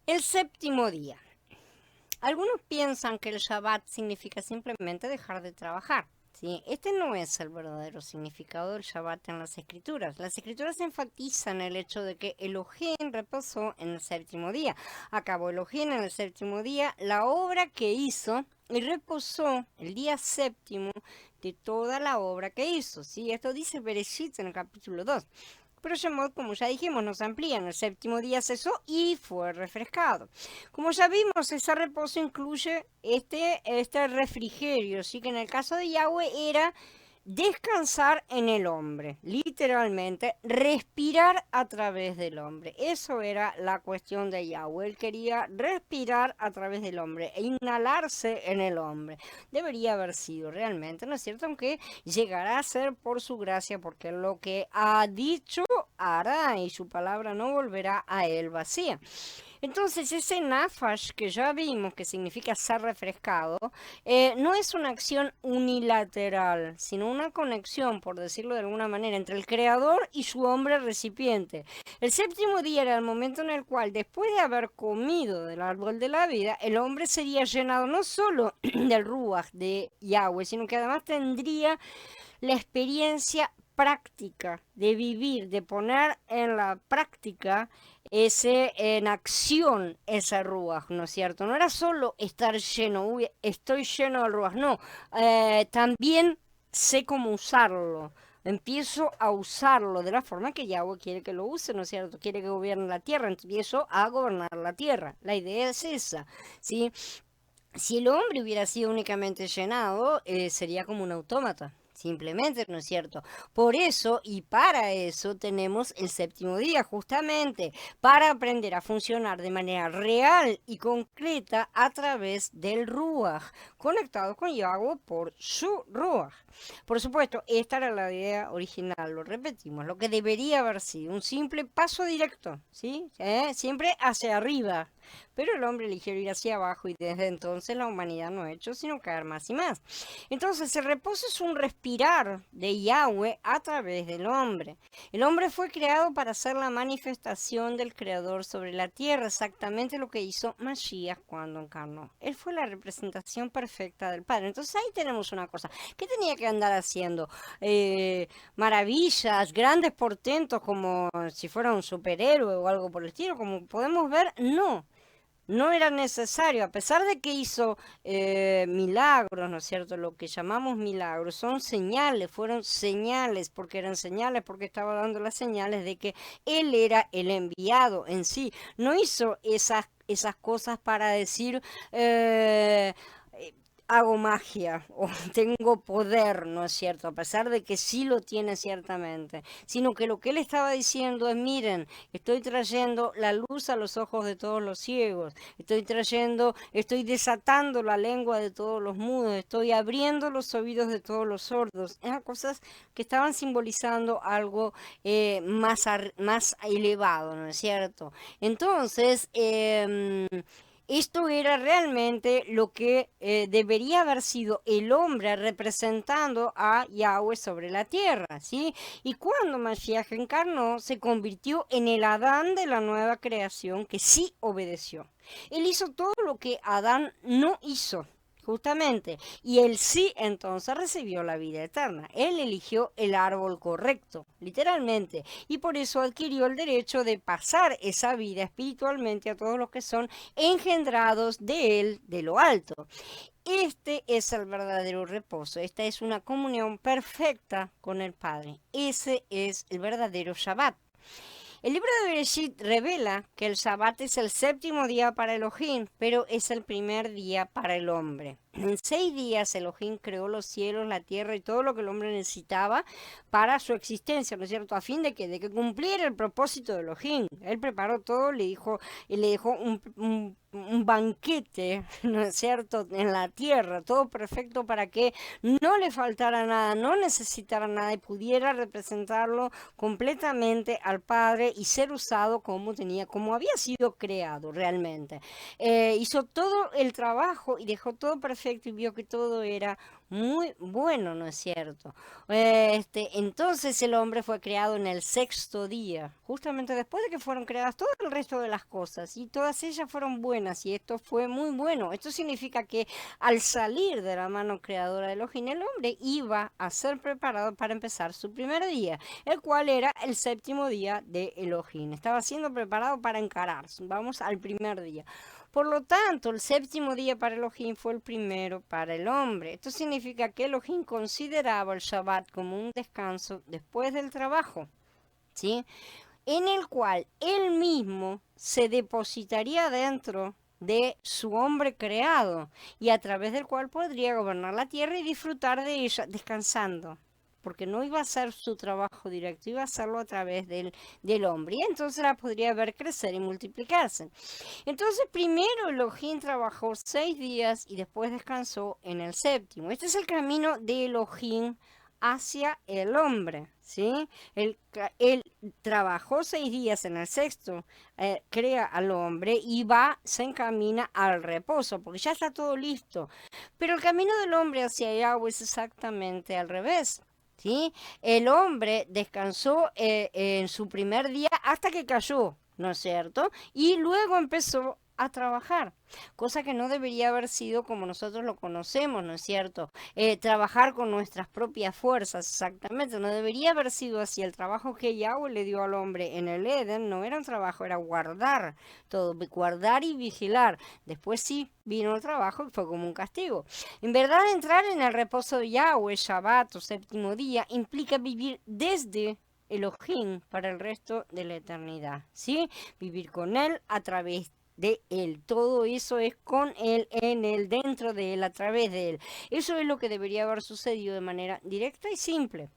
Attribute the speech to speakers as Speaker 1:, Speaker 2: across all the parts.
Speaker 1: El séptimo día. Algunos piensan que el Shabbat significa simplemente dejar de trabajar. ¿Sí? Este no es el verdadero significado del Shabbat en las Escrituras. Las Escrituras enfatizan el hecho de que Elohim reposó en el séptimo día. Acabó Elohim en el séptimo día la obra que hizo y reposó el día séptimo de toda la obra que hizo. ¿Sí? Esto dice Bereshit en el capítulo 2. Pero Shemot, como ya dijimos, nos amplía. En el séptimo día cesó y fue refrescado. Como ya vimos, ese reposo incluye este refrigerio, ¿sí? Que en el caso de Yahweh era descansar en el hombre, literalmente, respirar a través del hombre. Eso era la cuestión de Yahweh. Él quería respirar a través del hombre e inhalarse en el hombre. Debería haber sido realmente, ¿no es cierto? Aunque llegará a ser por su gracia, porque lo que ha dicho hará y su palabra no volverá a él vacía. Entonces, ese nafash que ya vimos, que significa ser refrescado, no es una acción unilateral, sino una conexión, por decirlo de alguna manera, entre el creador y su hombre recipiente. El séptimo día era el momento en el cual, después de haber comido del árbol de la vida, el hombre sería llenado no solo del ruach de Yahweh, sino que además tendría la experiencia práctica de vivir, de poner en la práctica en acción ese ruaj, ¿no es cierto? No era solo estar lleno, uy, estoy lleno del ruaj, no, también sé cómo usarlo. Empiezo a usarlo de la forma que Yahweh quiere que lo use, ¿no es cierto? Quiere que gobierne la tierra, empiezo a gobernar la tierra. La idea es esa, ¿sí? Si el hombre hubiera sido únicamente llenado, sería como un autómata. Simplemente, ¿no es cierto? Por eso y para eso tenemos el séptimo día, justamente, para aprender a funcionar de manera real y concreta a través del Ruach, conectado con Yahweh por su Ruach. Por supuesto, esta era la idea original, lo repetimos, lo que debería haber sido un simple paso directo, ¿sí? Siempre hacia arriba, pero el hombre eligió ir hacia abajo y desde entonces la humanidad no ha hecho sino caer más y más. Entonces el reposo es un respirar de Yahweh a través del hombre. El hombre fue creado para ser la manifestación del Creador sobre la tierra, exactamente lo que hizo Mashiach cuando encarnó. Él fue la representación perfecta del Padre. Entonces ahí tenemos una cosa. ¿Qué tenía que andar haciendo? Maravillas, grandes portentos como si fuera un superhéroe o algo por el estilo, como podemos ver, no. No era necesario, a pesar de que hizo milagros, ¿no es cierto? Lo que llamamos milagros son señales, fueron señales, porque eran señales, porque estaba dando las señales de que él era el enviado en sí. No hizo esas cosas para decir, hago magia o tengo poder, ¿no es cierto? A pesar de que sí lo tiene ciertamente, sino que lo que él estaba diciendo es, miren, estoy trayendo la luz a los ojos de todos los ciegos, estoy desatando la lengua de todos los mudos, estoy abriendo los oídos de todos los sordos. Eran cosas que estaban simbolizando algo más elevado, ¿no es cierto? Entonces, esto era realmente lo que debería haber sido el hombre representando a Yahweh sobre la tierra, ¿sí? Y cuando Mashiach encarnó, se convirtió en el Adán de la nueva creación que sí obedeció. Él hizo todo lo que Adán no hizo. Justamente, y él sí entonces recibió la vida eterna. Él eligió el árbol correcto, literalmente, y por eso adquirió el derecho de pasar esa vida espiritualmente a todos los que son engendrados de él de lo alto. Este es el verdadero reposo, esta es una comunión perfecta con el Padre. Ese es el verdadero Shabbat. El libro de Bereshit revela que el Shabbat es el séptimo día para Elohim, pero es el primer día para el hombre. En 6 días Elohim creó los cielos, la tierra y todo lo que el hombre necesitaba para su existencia, ¿no es cierto? A fin de que cumpliera el propósito de Elohim. Él preparó todo, le dejó un banquete, ¿no es cierto?, en la tierra, todo perfecto para que no le faltara nada, no necesitara nada y pudiera representarlo completamente al Padre y ser usado como había sido creado realmente. Hizo todo el trabajo y dejó todo perfecto perfecto y vio que todo era muy bueno, ¿no es cierto? Entonces el hombre fue creado en el sexto día, justamente después de que fueron creadas todo el resto de las cosas, y todas ellas fueron buenas, y esto fue muy bueno. Esto significa que al salir de la mano creadora de Elohim, el hombre iba a ser preparado para empezar su primer día, el cual era el séptimo día de Elohim. Estaba siendo preparado para encarar. Vamos al primer día. Por lo tanto, el séptimo día para Elohim fue el primero para el hombre. Esto significa que Elohim consideraba el Shabbat como un descanso después del trabajo, ¿sí? En el cual él mismo se depositaría dentro de su hombre creado y a través del cual podría gobernar la tierra y disfrutar de ella descansando, porque no iba a ser su trabajo directo, iba a hacerlo a través del hombre, y entonces la podría ver crecer y multiplicarse. Entonces primero Elohim trabajó 6 días y después descansó en el séptimo. Este es el camino de Elohim hacia el hombre, ¿sí? Él trabajó 6 días en el sexto, crea al hombre y se encamina al reposo, porque ya está todo listo. Pero el camino del hombre hacia Yahweh es exactamente al revés. ¿Sí? El hombre descansó en su primer día hasta que cayó, ¿no es cierto? Y luego empezó a trabajar, cosa que no debería haber sido como nosotros lo conocemos, ¿no es cierto? Trabajar con nuestras propias fuerzas, exactamente, no debería haber sido así. El trabajo que Yahweh le dio al hombre en el Edén no era un trabajo, era guardar todo, guardar y vigilar. Después sí vino el trabajo y fue como un castigo. En verdad, entrar en el reposo de Yahweh, Shabbat o séptimo día, implica vivir desde Elohim para el resto de la eternidad, ¿sí? Vivir con él a través de él. Todo eso es con él, en él, dentro de él, a través de él. Eso es lo que debería haber sucedido de manera directa y simple.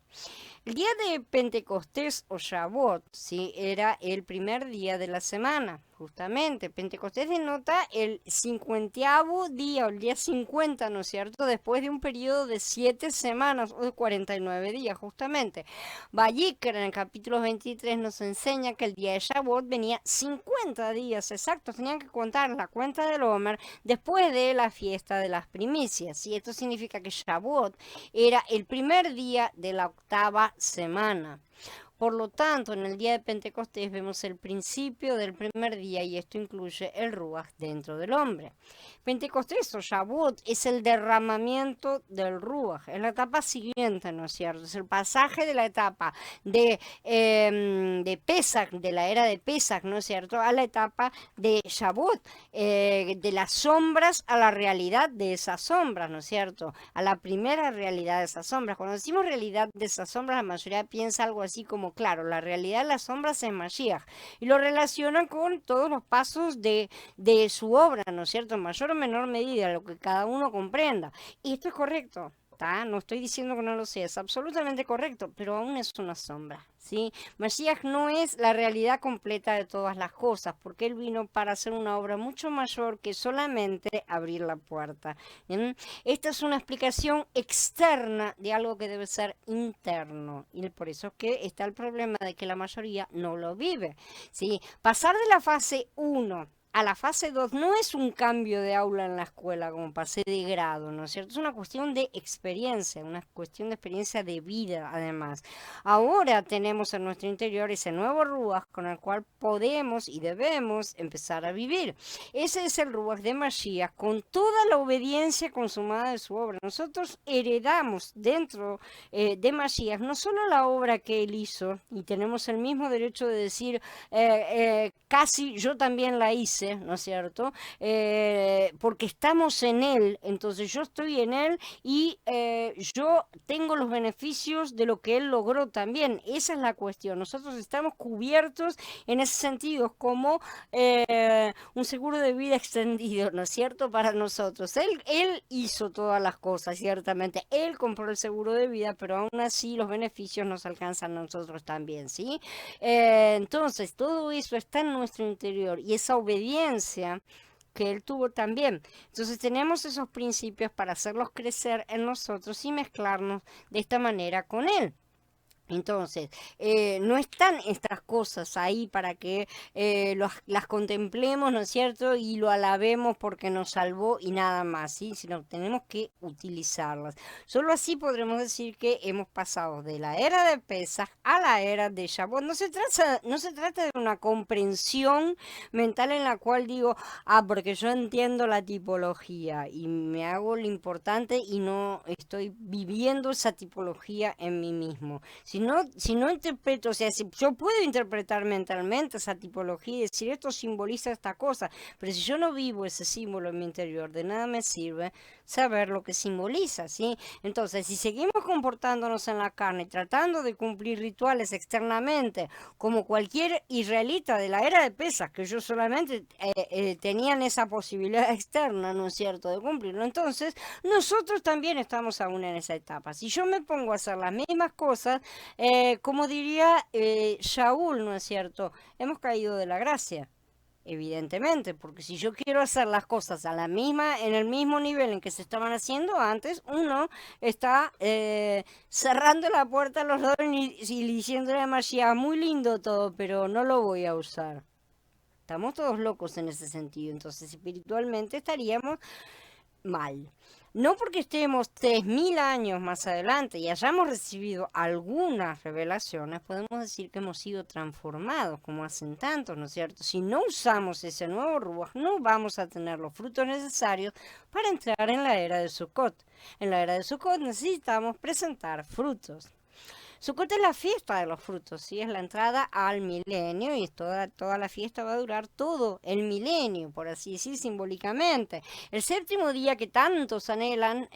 Speaker 1: El día de Pentecostés o Shavuot, ¿sí? Era el primer día de la semana, justamente. Pentecostés denota el 50º día, o el día 50, ¿no es cierto? Después de un periodo de 7 semanas o de 49 días, justamente. Vayikra en el capítulo 23 nos enseña que el día de Shavuot venía 50 días exactos. Tenían que contar la cuenta del Omer después de la fiesta de las primicias. Y esto significa que Shavuot era el primer día de la octava semana. Por lo tanto, en el día de Pentecostés vemos el principio del primer día y esto incluye el Ruach dentro del hombre. Pentecostés o Shavuot es el derramamiento del Ruach, es la etapa siguiente, ¿no es cierto? Es el pasaje de la etapa de Pesach, de la era de Pesach, ¿no es cierto? A la etapa de Shavuot, de las sombras a la realidad de esas sombras, ¿no es cierto? A la primera realidad de esas sombras. Cuando decimos realidad de esas sombras, la mayoría piensa algo así como, claro, la realidad de las sombras es Mashiach, y lo relacionan con todos los pasos de su obra, ¿no es cierto? En mayor o menor medida, lo que cada uno comprenda. Y esto es correcto, ¿tá? No estoy diciendo que no lo sea, es absolutamente correcto, pero aún es una sombra, ¿sí? Mashiach no es la realidad completa de todas las cosas, porque él vino para hacer una obra mucho mayor que solamente abrir la puerta. ¿Bien? Esta es una explicación externa de algo que debe ser interno, y por eso es que está el problema de que la mayoría no lo vive, ¿sí? Pasar de la fase 1 a la fase 2 no es un cambio de aula en la escuela como pasé de grado, ¿no es cierto? Es una cuestión de experiencia, una cuestión de experiencia de vida, además. Ahora tenemos en nuestro interior ese nuevo Ruach con el cual podemos y debemos empezar a vivir. Ese es el Ruach de Mashiach, con toda la obediencia consumada de su obra. Nosotros heredamos dentro de Mashiach no solo la obra que él hizo, y tenemos el mismo derecho de decir, casi yo también la hice, ¿no es cierto? Porque estamos en él, entonces yo estoy en él y yo tengo los beneficios de lo que él logró también. Esa es la cuestión. Nosotros estamos cubiertos en ese sentido como un seguro de vida extendido, ¿no es cierto? Para nosotros. Él hizo todas las cosas, ciertamente. Él compró el seguro de vida, pero aún así los beneficios nos alcanzan a nosotros también, ¿sí? Entonces, todo eso está en nuestro interior y esa obediencia que él tuvo también. Entonces tenemos esos principios para hacerlos crecer en nosotros y mezclarnos de esta manera con él. Entonces, no están estas cosas ahí para que las contemplemos, ¿no es cierto? Y lo alabemos porque nos salvó y nada más, ¿sí? Sino tenemos que utilizarlas. Solo así podremos decir que hemos pasado de la era de Pesaj a la era de Shavuot. No se trata de una comprensión mental en la cual digo, porque yo entiendo la tipología y me hago lo importante y no estoy viviendo esa tipología en mí mismo. Si no interpreto, o sea, si yo puedo interpretar mentalmente esa tipología y decir esto simboliza esta cosa, pero si yo no vivo ese símbolo en mi interior, de nada me sirve saber lo que simboliza, ¿sí? Entonces, si seguimos comportándonos en la carne, tratando de cumplir rituales externamente, como cualquier israelita de la era de Pesas, que ellos solamente tenían esa posibilidad externa, ¿no es cierto?, de cumplirlo, entonces nosotros también estamos aún en esa etapa. Si yo me pongo a hacer las mismas cosas, como diría Shaul, ¿no es cierto? Hemos caído de la gracia. Evidentemente, porque si yo quiero hacer las cosas en el mismo nivel en que se estaban haciendo antes, uno está cerrando la puerta a los dos y diciéndole a Mashiach, muy lindo todo, pero no lo voy a usar. Estamos todos locos en ese sentido, entonces espiritualmente estaríamos mal. No porque estemos 3000 años más adelante y hayamos recibido algunas revelaciones, podemos decir que hemos sido transformados, como hacen tantos, ¿no es cierto? Si no usamos ese nuevo Ruach, no vamos a tener los frutos necesarios para entrar en la era de Sukkot. En la era de Sukkot necesitamos presentar frutos. Sukkot es la fiesta de los frutos, ¿sí? Es la entrada al milenio y toda la fiesta va a durar todo el milenio, por así decir, simbólicamente. El séptimo día que tantos anhelan,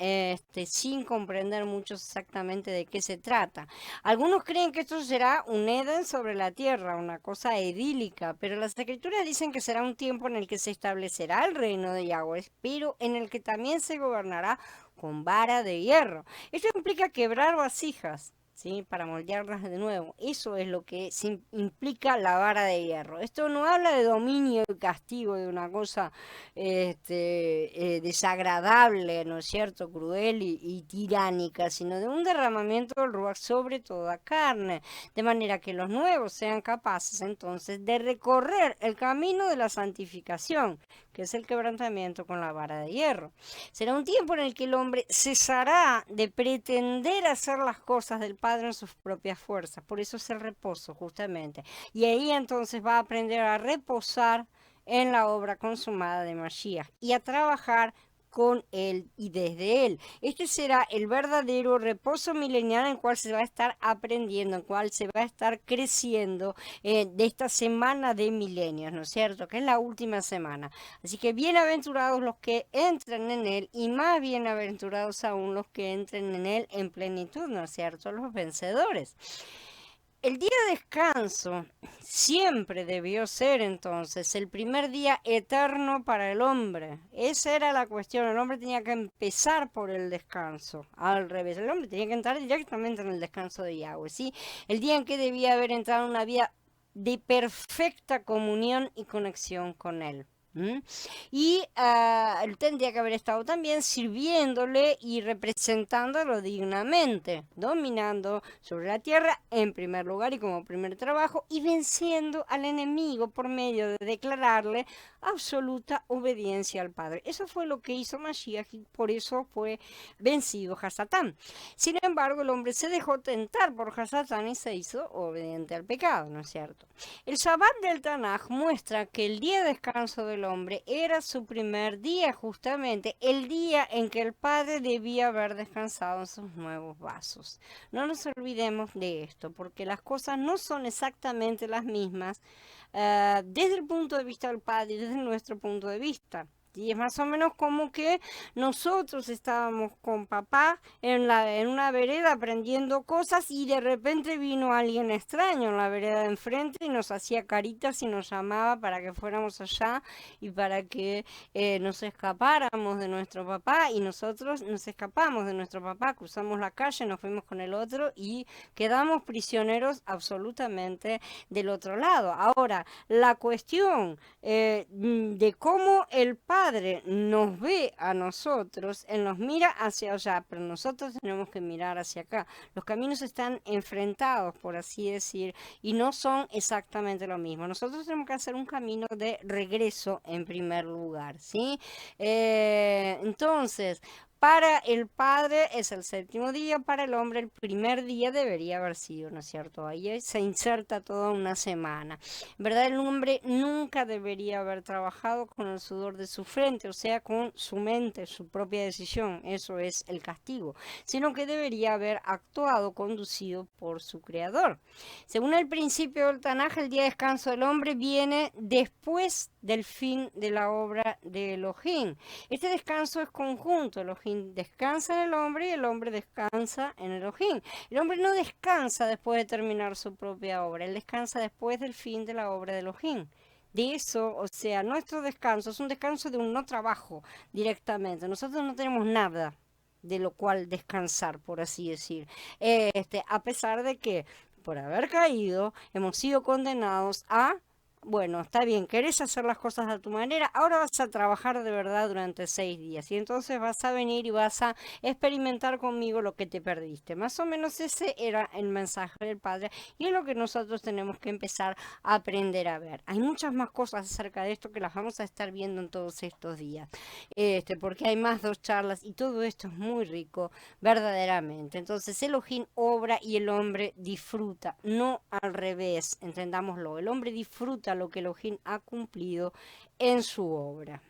Speaker 1: sin comprender muchos exactamente de qué se trata. Algunos creen que esto será un Edén sobre la tierra, una cosa idílica, pero las escrituras dicen que será un tiempo en el que se establecerá el reino de Yahweh, pero en el que también se gobernará con vara de hierro. Esto implica quebrar vasijas, ¿sí? Para moldearlas de nuevo. Eso es lo que implica la vara de hierro. Esto no habla de dominio y castigo, de una cosa desagradable, ¿no es cierto?, cruel y tiránica, sino de un derramamiento del Ruach sobre toda carne, de manera que los nuevos sean capaces entonces de recorrer el camino de la santificación, que es el quebrantamiento con la vara de hierro. Será un tiempo en el que el hombre cesará de pretender hacer las cosas del Padre en sus propias fuerzas. Por eso es el reposo, justamente. Y ahí entonces va a aprender a reposar en la obra consumada de Mashiach y a trabajar con él y desde él. Este será el verdadero reposo milenial en el cual se va a estar aprendiendo, en el cual se va a estar creciendo de esta semana de milenios, ¿no es cierto?, que es la última semana. Así que bienaventurados los que entren en él y más bienaventurados aún los que entren en él en plenitud, ¿no es cierto?, los vencedores. El día de descanso siempre debió ser entonces el primer día eterno para el hombre. Esa era la cuestión. El hombre tenía que empezar por el descanso. Al revés, el hombre tenía que entrar directamente en el descanso de Yahweh, ¿sí? El día en que debía haber entrado en una vida de perfecta comunión y conexión con él. Y él tendría que haber estado también sirviéndole y representándolo dignamente, dominando sobre la tierra en primer lugar y como primer trabajo, y venciendo al enemigo por medio de declararle absoluta obediencia al Padre. Eso fue lo que hizo Mashiach y por eso fue vencido Hasatán. Sin embargo, el hombre se dejó tentar por Hasatán y se hizo obediente al pecado, ¿no es cierto? El Shabbat del Tanaj muestra que el día de descanso del hombre era su primer día, justamente el día en que el Padre debía haber descansado en sus nuevos vasos. No nos olvidemos de esto, porque las cosas no son exactamente las mismas desde el punto de vista del Padre y desde nuestro punto de vista. Y es más o menos como que nosotros estábamos con papá en una vereda aprendiendo cosas y de repente vino alguien extraño en la vereda de enfrente y nos hacía caritas y nos llamaba para que fuéramos allá y para que nos escapáramos de nuestro papá, y nosotros nos escapamos de nuestro papá, cruzamos la calle, nos fuimos con el otro y quedamos prisioneros absolutamente del otro lado. Ahora, la cuestión de cómo el padre Padre nos ve a nosotros, Él nos mira hacia allá, pero nosotros tenemos que mirar hacia acá. Los caminos están enfrentados, por así decir, y no son exactamente lo mismo. Nosotros tenemos que hacer un camino de regreso en primer lugar, ¿sí? Entonces, para el Padre es el séptimo día, para el hombre el primer día debería haber sido, ¿no es cierto? Ahí se inserta toda una semana. En verdad, el hombre nunca debería haber trabajado con el sudor de su frente, o sea, con su mente, su propia decisión. Eso es el castigo, sino que debería haber actuado conducido por su creador. Según el principio del Tanaj, el día de descanso del hombre viene después del fin de la obra de Elohim. Este descanso es conjunto. Elohim descansa en el hombre y el hombre descansa en Elohim. El hombre no descansa después de terminar su propia obra, él descansa después del fin de la obra de Elohim. De eso, o sea, nuestro descanso es un descanso de un no trabajo directamente. Nosotros no tenemos nada de lo cual descansar, por así decir. A pesar de que por haber caído hemos sido condenados a, bueno, está bien, querés hacer las cosas a tu manera, ahora vas a trabajar de verdad durante 6 días y entonces vas a venir y vas a experimentar conmigo lo que te perdiste. Más o menos ese era el mensaje del Padre y es lo que nosotros tenemos que empezar a aprender a ver. Hay muchas más cosas acerca de esto que las vamos a estar viendo en todos estos días, porque hay más 2 charlas y todo esto es muy rico, verdaderamente. Entonces Elohim obra y el hombre disfruta, no al revés, entendámoslo. El hombre disfruta lo que Elohim ha cumplido en su obra.